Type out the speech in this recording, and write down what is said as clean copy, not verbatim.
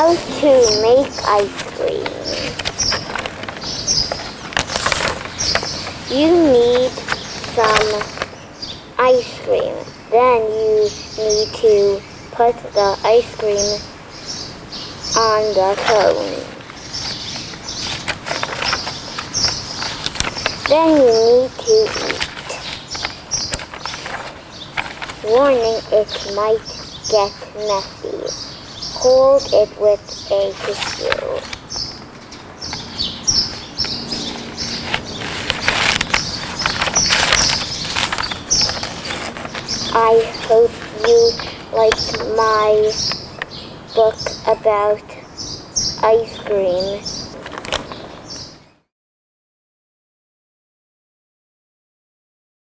How to make ice cream. You need some ice cream. Then you need to put the ice cream on the cone. Then you need to eat. Warning, it might get messy. Hold it with a tissue. I hope you liked my book about ice cream.